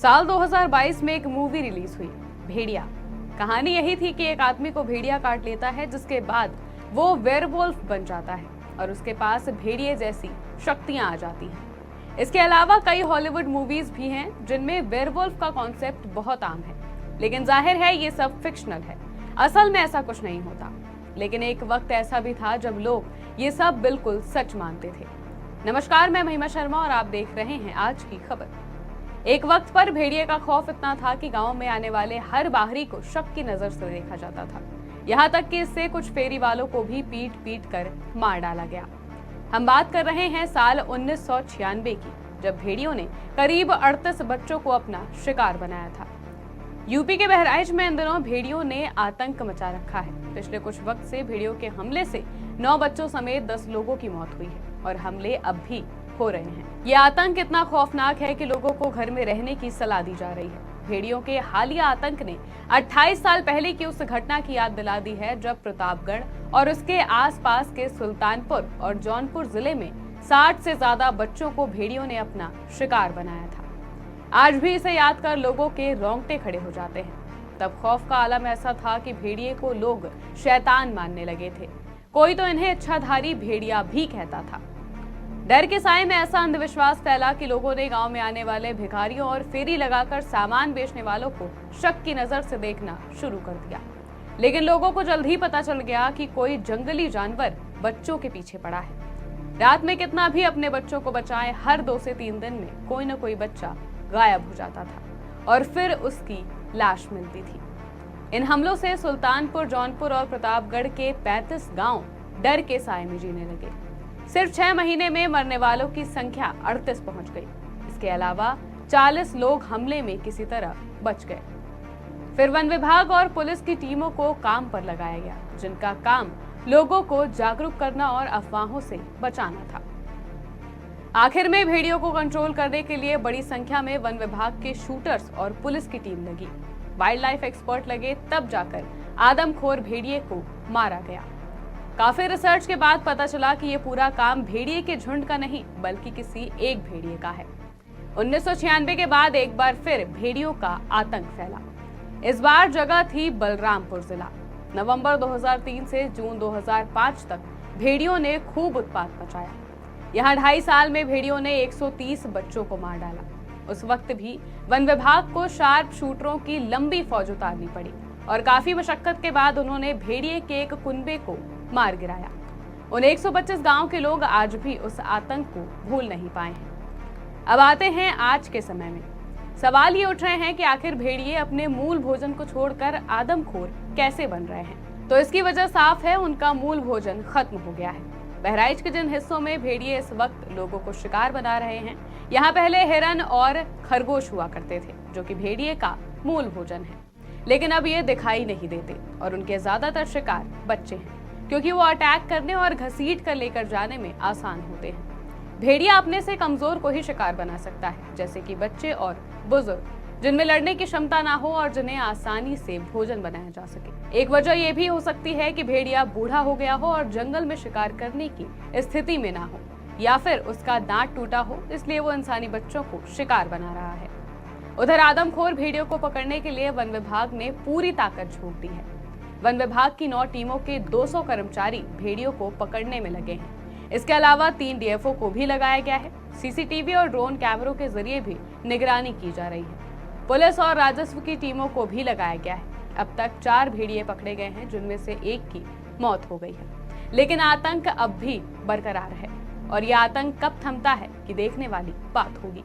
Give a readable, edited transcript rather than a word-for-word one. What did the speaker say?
साल 2022 में एक मूवी रिलीज हुई, भेड़िया। कहानी यही थी कि एक आदमी को भेड़िया काट लेता है, जिसके बाद वो वेयरवुल्फ बन जाता है और उसके पास भेड़िए जैसी शक्तियां आ जाती हैं। इसके अलावा कई हॉलीवुड मूवीज भी हैं जिनमें वेयरवुल्फ का कॉन्सेप्ट बहुत आम है, लेकिन जाहिर है ये सब फिक्शनल है। असल में ऐसा कुछ नहीं होता, लेकिन एक वक्त ऐसा भी था जब लोग ये सब बिल्कुल सच मानते थे। नमस्कार, मैं महिमा शर्मा और आप देख रहे हैं आज की खबर। एक वक्त पर भेड़िए का खौफ इतना था कि गांव में आने वाले हर बाहरी को शक की नजर से देखा जाता था। यहाँ तक कि इससे कुछ फेरी वालों को भी पीट पीट कर मार डाला गया। हम बात कर रहे हैं साल 1996 की, जब भेड़ियों ने करीब 38 बच्चों को अपना शिकार बनाया था। यूपी के बहराइच में इन दिनों भेड़ियों ने आतंक मचा रखा है। पिछले कुछ वक्त से भेड़ियों के हमले से 9 बच्चों समेत 10 लोगों की मौत हुई है और हमले अब भी हो रहे हैं। ये आतंक इतना खौफनाक है कि लोगों को घर में रहने की सलाह दी जा रही है। भेड़ियों के हालिया आतंक ने 28 साल पहले की उस घटना की याद दिला दी है जब प्रतापगढ़ और उसके आसपास के सुल्तानपुर और जौनपुर जिले में 60 से ज्यादा बच्चों को भेड़ियों ने अपना शिकार बनाया था। आज भी इसे याद कर लोगों के रोंगटे खड़े हो जाते हैं। तब खौफ का आलम ऐसा था कि भेड़िए को लोग शैतान मानने लगे थे। कोई तो इन्हें इच्छाधारी भेड़िया भी कहता था। डर के साए में ऐसा अंधविश्वास फैला कि लोगों ने गांव में आने वाले भिखारियों और फेरी लगाकर सामान बेचने वालों को शक की नजर से देखना शुरू कर दिया। लेकिन लोगों को जल्द ही पता चल गया कि कोई जंगली जानवर बच्चों के पीछे पड़ा है। रात में कितना भी अपने बच्चों को बचाएं, हर 2 से 3 दिन में कोई न कोई बच्चा गायब हो जाता था और फिर उसकी लाश मिलती थी। इन हमलों से सुल्तानपुर, जौनपुर और प्रतापगढ़ के 35 गांव डर के साए में जीने लगे। सिर्फ 6 महीने में मरने वालों की संख्या 38 पहुंच गई। इसके अलावा 40 लोग हमले में किसी तरह बच गए। फिर वन विभाग और पुलिस की टीमों को काम पर लगाया गया, जिनका काम लोगों को जागरूक करना और अफवाहों से बचाना था। आखिर में भेड़ियों को कंट्रोल करने के लिए बड़ी संख्या में वन विभाग के शूटर्स और पुलिस की टीम लगी। वाइल्ड लाइफ एक्सपर्ट लगे, तब जाकर आदमखोर भेड़िए को मारा गया। काफी रिसर्च के बाद पता चला कि ये पूरा काम भेड़िए के झुंड का नहीं, बल्कि किसी एक भेड़िए का है। 1996 के बाद एक बार फिर भेड़ियों का आतंक फैला। इस बार जगह थी बलरामपुर जिला। नवंबर 2003 से जून 2005 तक भेड़ियों ने खूब उत्पात मचाया। यहाँ 2.5 साल में भेड़ियों ने 130 बच्चों को मार डाला। उस वक्त भी वन विभाग को शार्प शूटरों की लंबी फौज उतारनी पड़ी और काफी मशक्कत के बाद उन्होंने भेड़िए के एक कुनबे को मार गिराया। उन 125 गांव के लोग आज भी उस आतंक को भूल नहीं पाए हैं। अब आते हैं आज के समय में। सवाल ये उठ रहे हैं कि आखिर भेड़िए अपने मूल भोजन को छोड़कर आदमखोर कैसे बन रहे हैं? तो इसकी वजह साफ है, उनका मूल भोजन खत्म हो गया है। बहराइच के जिन हिस्सों में भेड़िए इस वक्त लोगों को शिकार बना रहे हैं, यहाँ पहले हिरन और खरगोश हुआ करते थे, जो कि भेड़िए का मूल भोजन है। लेकिन अब ये दिखाई नहीं देते और उनके ज्यादातर शिकार बच्चे हैं, क्योंकि वो अटैक करने और घसीट कर लेकर जाने में आसान होते हैं। भेड़िया अपने से कमजोर को ही शिकार बना सकता है, जैसे कि बच्चे और बुजुर्ग, जिनमें लड़ने की क्षमता ना हो और जिन्हें आसानी से भोजन बनाया जा सके। एक वजह यह भी हो सकती है कि भेड़िया बूढ़ा हो गया हो और जंगल में शिकार करने की स्थिति में ना हो, या फिर उसका दांत टूटा हो, इसलिए वो इंसानी बच्चों को शिकार बना रहा है। उधर आदमखोर भेड़ियों को पकड़ने के लिए वन विभाग ने पूरी ताकत झोंक दी है। वन विभाग की 9 टीमों के 200 कर्मचारी भेड़ियों को पकड़ने में लगे हैं। इसके अलावा 3 डीएफओ को भी लगाया गया है। सीसीटीवी और ड्रोन कैमरों के जरिए भी निगरानी की जा रही है। पुलिस और राजस्व की टीमों को भी लगाया गया है। अब तक 4 भेड़िए पकड़े गए हैं, जिनमें से 1 की मौत हो गई है। लेकिन आतंक अब भी बरकरार है और यह आतंक कब थमता है, कि देखने वाली बात होगी।